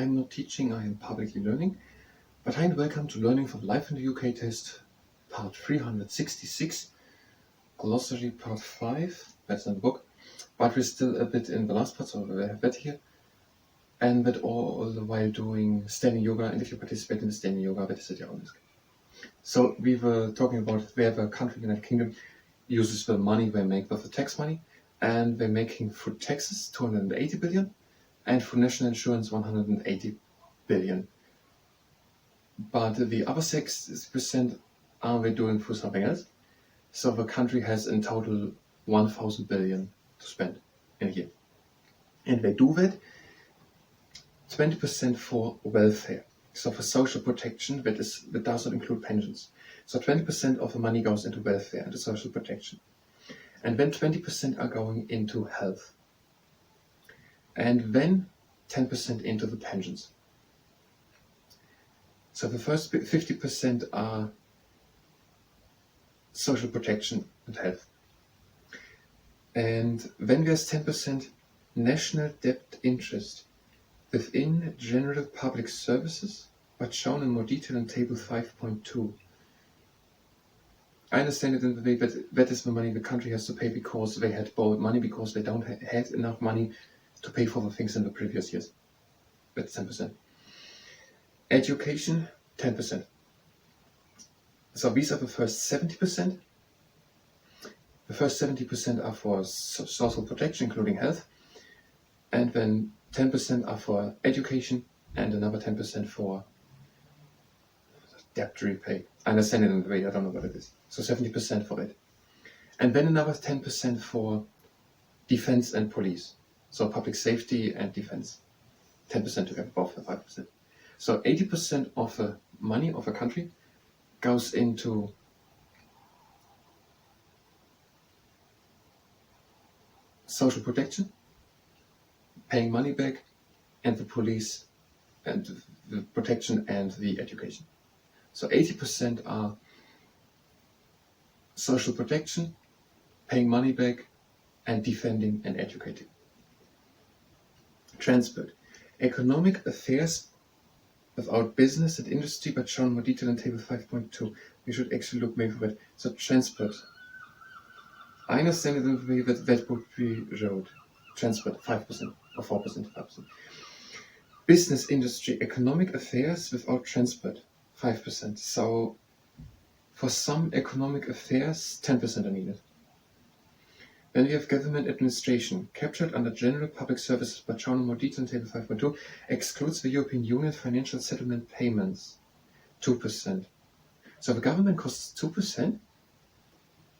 I'm not teaching, I am publicly learning. But hi and welcome to Learning from Life in the UK test, part 366, Glossary part 5, that's in the book. But we're still a bit in the last part, so we have that here. And that all the while doing standing yoga, and if you participate in the standing yoga, that is at your own risk. So we were talking about where the country, United Kingdom, uses the money they make with the tax money, and they're making through taxes 280 billion, and for national insurance 180 billion. But the other 6% are they doing for something else. So the country has in total 1,000 billion to spend in a year. And they do that 20% for welfare. So for social protection, that doesn't include pensions. So 20% of the money goes into welfare and social protection. And then 20% are going into health. And then 10% into the pensions. So the first 50% are social protection and health. And then there's 10% national debt interest within general public services, but shown in more detail in table 5.2. I understand it in the way that that is the money the country has to pay because they had borrowed money because they don't had enough money to pay for the things in the previous years. That's 10%. Education, 10%. So these are the first 70%. The first 70% are for social protection, including health. And then 10% are for education and another 10% for debt repay. I understand it in the way, I don't know what it is. So 70% for it. And then another 10% for defense and police. So public safety and defense. 10% together, both the 5%. So 80% of the money of a country goes into social protection, paying money back, and the police, and the protection and the education. So 80% are social protection, paying money back, and defending and educating. Transport. Economic affairs without business and industry, but shown more detail in table 5.2. We should actually look maybe for that. So transport. I understand it in the way that would be road. Transport, 5% or 4%, 5%. Business, industry, economic affairs without transport, 5%. So for some economic affairs, 10% are needed. Then we have government administration, captured under general public services, but shown in more detail in table 5.2, excludes the European Union financial settlement payments, 2%. So the government costs 2%.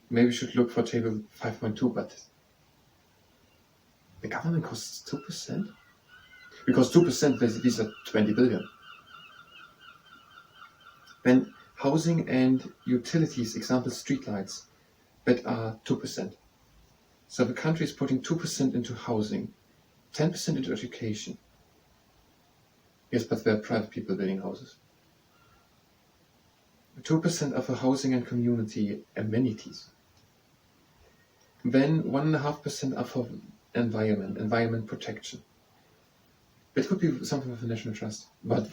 Maybe we should look for table 5.2, but the government costs 2%? Because 2%, these are 20 billion. Then housing and utilities, example streetlights, that are 2%. So the country is putting 2% into housing, 10% into education. Yes, but there are private people building houses. 2% are for housing and community amenities. Then 1.5% are for environment protection. It could be something with the National Trust, but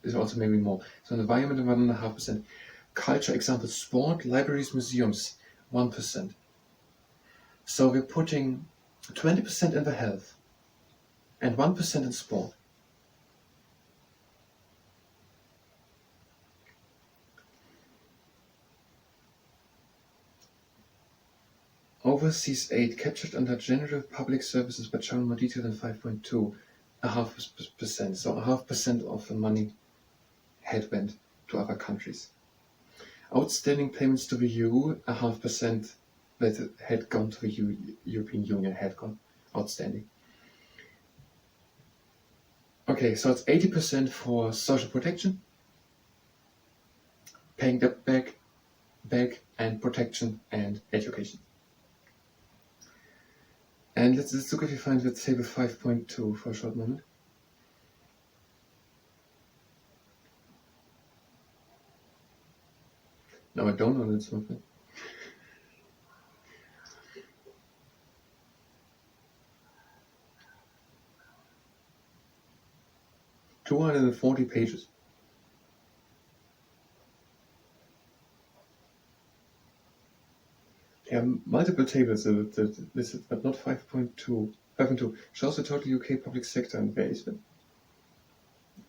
is also maybe more. So environment, 1.5%. Culture, example, sport, libraries, museums, 1%. So we're putting 20% in the health and 1% in sport. Overseas aid captured under general public services but shown more detail in 5.2, 0.5%. So 0.5% of the money had went to other countries. Outstanding payments to the EU, 0.5% that had gone to the European Union had gone outstanding. Okay, so it's 80% for social protection, paying debt back, and protection and education. And let's look if we find the table 5.2 for a short moment. No, I don't know this one. 240 pages. There are multiple tables listed, but not 5.2. 5.2 shows the total UK public sector and where is it?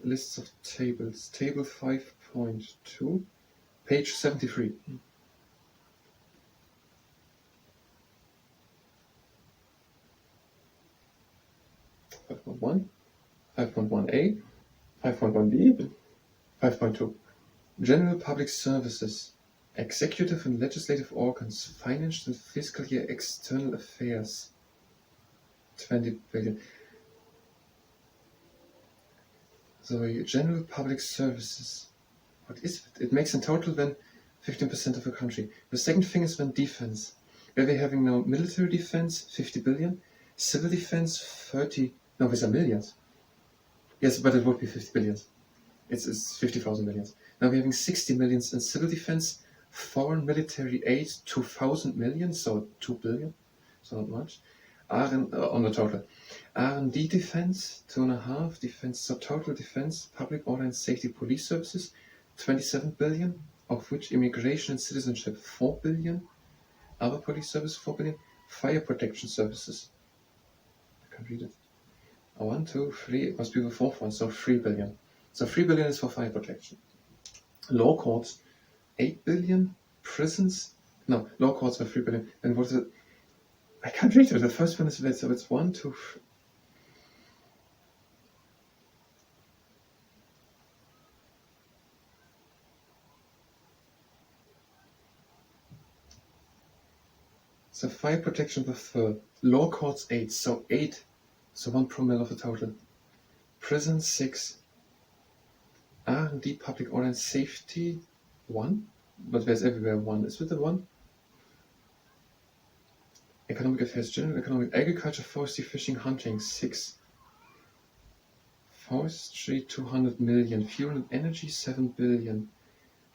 Lists of tables. Table 5.2, page 73. 5.1, 5.1a, 5.1b, 5.2. General public services, executive and legislative organs, financial and fiscal year external affairs, 20 billion. So general public services, what is it? It makes in total then 15% of the country. The second thing is then defense, where we're having now military defense, 50 billion, civil defense, 30, no, these are millions. Yes, but it would be 50 billions. It's 50,000 millions. Now we're having 60 millions in civil defense, foreign military aid, 2,000 million, so 2 billion, so not much. On the total. R&D defense, 2.5, defense, so total defense, public order and safety police services, 27 billion, of which immigration and citizenship, 4 billion, other police service, 4 billion, fire protection services. I can't read it. 1, 2, 3, it must be the fourth one, so 3 billion. So 3 billion is for fire protection. Law courts, 8 billion. Prisons, no, law courts are 3 billion. And what is it? I can't read it. The first one is red, so it's 1, 2, 3. So fire protection the third. Law courts 8, so 8, so 1 promille of the total. Prison 6. R&D, public order and safety 1, but there's everywhere 1. Is it the 1? Economic affairs, general economic, agriculture, forestry, fishing, hunting 6. Forestry 200 million, fuel and energy 7 billion.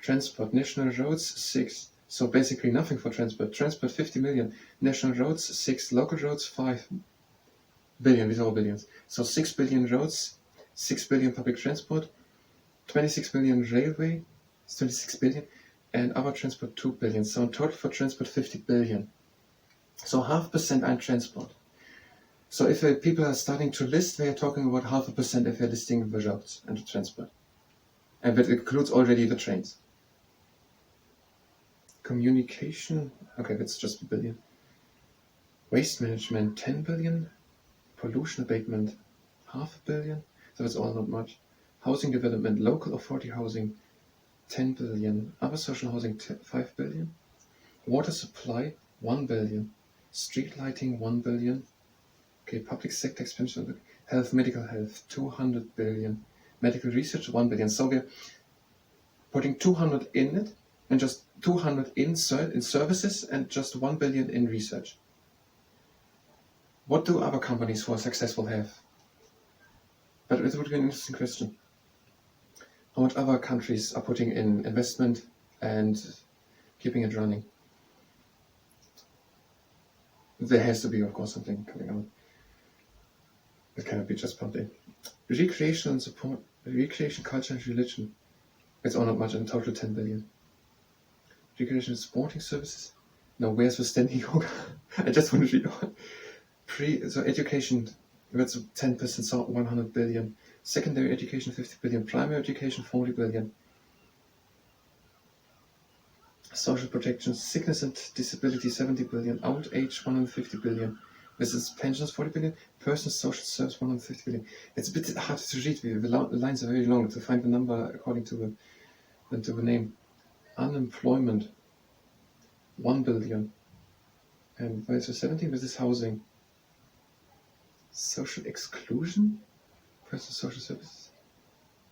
Transport, national roads 6. So basically nothing for transport. Transport 50 million, national roads 6, local roads 5 billion, these are all billions. So 6 billion roads, 6 billion public transport, 26 billion railway, 26 billion, and other transport 2 billion. So in total for transport 50 billion. So 0.5% on transport. So if people are starting to list, they are talking about 0.5% if they're listing the roads and the transport. And that includes already the trains. Communication, okay, that's just a billion. Waste management 10 billion. Pollution abatement 0.5 billion. So that's all not much. Housing development, local authority housing 10 billion. Other social housing 5 billion. Water supply 1 billion. Street lighting 1 billion. Okay, public sector expenditure, health, medical health 200 billion. Medical research 1 billion. So we're putting 200 in it, and just 200 in services, and just 1 billion in research. What do other companies who are successful have? But it would be an interesting question. How much other countries are putting in investment and keeping it running? There has to be, of course, something coming out. It cannot be just pumped in. Recreation and support, recreation, culture and religion. It's all not much, in total 10 billion. Recreation and sporting services. Now, where's the standing yoga? I just want to read on. So education, that's 10%, so 100 billion. Secondary education 50 billion. Primary education 40 billion. Social protection, sickness and disability 70 billion. Old age 150 billion. This is pensions 40 billion. Personal social service 150 billion. It's a bit hard to read. The lines are very long to find the number according to the name. Unemployment 1 billion. And where's the 17? This is housing. Social exclusion, personal social services.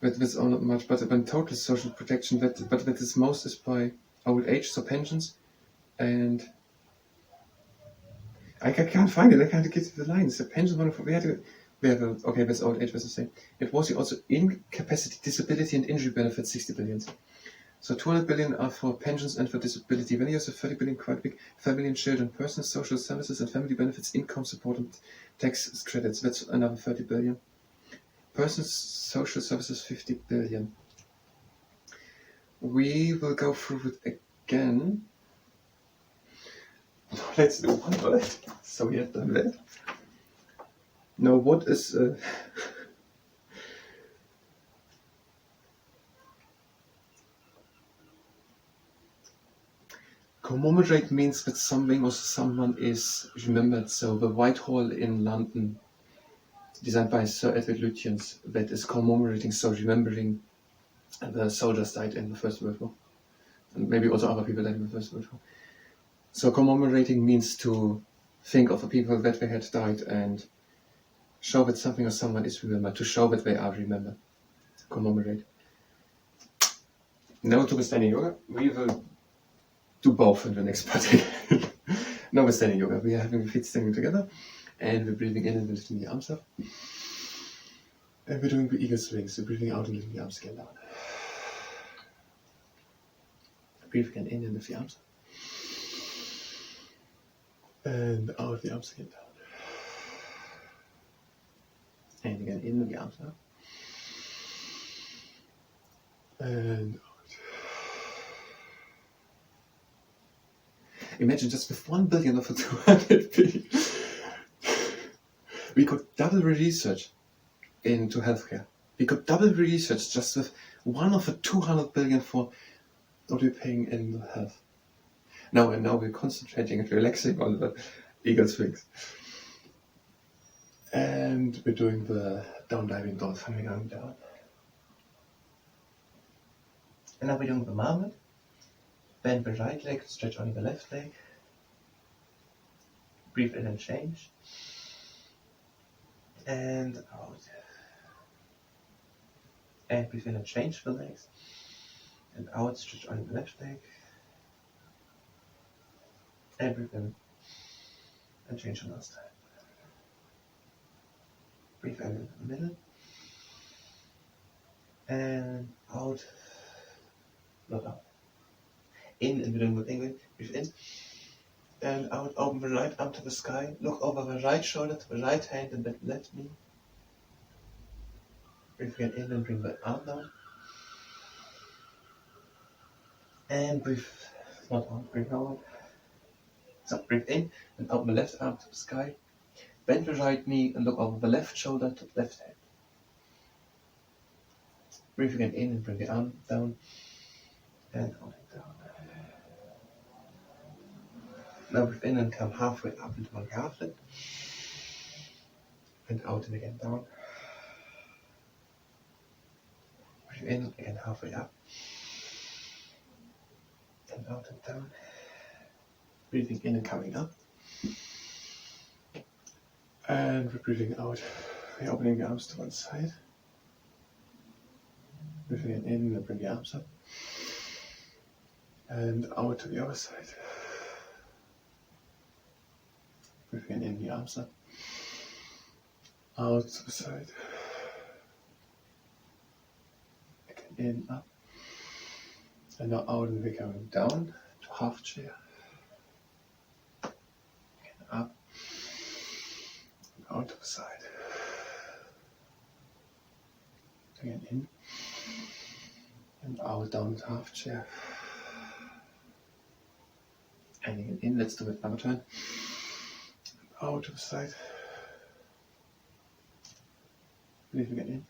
But that's all not much. But when total social protection, that is most is by old age, so pensions, and I can't find it. I can't get to the lines. The pension one we had okay, that's old age. That's the same. It was also incapacity, disability, and injury benefits 60 billion. So 200 billion are for pensions and for disability. Then you have 30 billion, quite big. 5 billion children, personal social services and family benefits, income support and tax credits. That's another 30 billion. Persons, social services, 50 billion. We will go through it again. Let's do one word. So we have done that. Now, what is commemorate means that something or someone is remembered. So the Whitehall in London, designed by Sir Edward Lutyens, that is commemorating, so remembering the soldiers died in the First World War. And maybe also other people died in the First World War. So commemorating means to think of the people that they had died and show that something or someone is remembered, to show that they are remembered. Commemorate. Now to the standing yoga. We will do both in the next part. Now we're standing yoga. We are having the feet standing together and we're breathing in and lifting the arms up. And we're doing the eagle swings. So breathing out and lifting the arms again down. Breathe again in and lift the arms up. And out the arms again down. And again in with the arms up. And out. Imagine just with 1 billion of a 200 billion, we could double the research into healthcare. We could double the research just with 1 of the 200 billion for what we're paying in health. Now we're concentrating and relaxing on the eagle swings. And we're doing the down diving dolphin, we're going down. And now we're doing the marmot. Bend the right leg, stretch only the left leg. Breathe in and change. And out. And breathe in and change the legs. And out, stretch only the left leg. And breathe in and change the last time. Breathe in the middle. And out. Not out. In and we're doing the penguin. Breathe in. And out, open the right arm to the sky. Look over the right shoulder to the right hand and the left knee. Breathe again in and bring the arm down. And breathe not out, breathe out. So breathe in and open the left arm to the sky. Bend the right knee and look over the left shoulder to the left hand. Breathe again in and bring the arm down. And out and down. Now breathe in and come halfway up into one calf lift. And out and again down. Breathe in again halfway up. And out and down. Breathing in and coming up. And we're breathing out. We're opening the arms to one side. Breathing in and bring the arms up. And out to the other side. Breathing in the arms up. Out to the side. Again in, up. And now out and we're going down to half chair. Again up. And out to the side. Again in. And out down to half chair. And again in, let's do it another time. Out to the side. Breathe again in.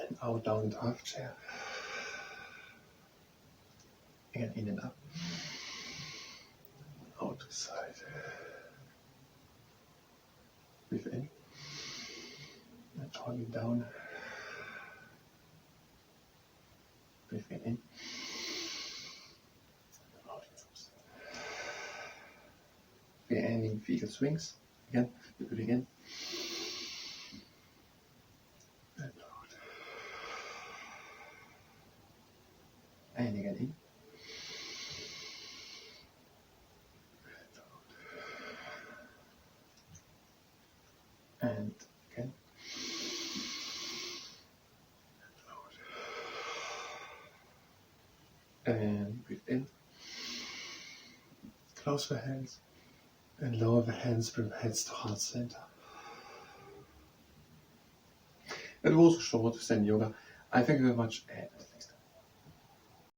And out down into half chair. Again in and up. Out to the side. Breathe in. And holding down. Breathe again in. We're ending the eagle swings. Again, breathing in. And out. And again in. And out. And again. And out. And breathe in. Close the hands. And lower the hands, bring the heads to heart center. It was also short, stand yoga. I thank you very much and until next time.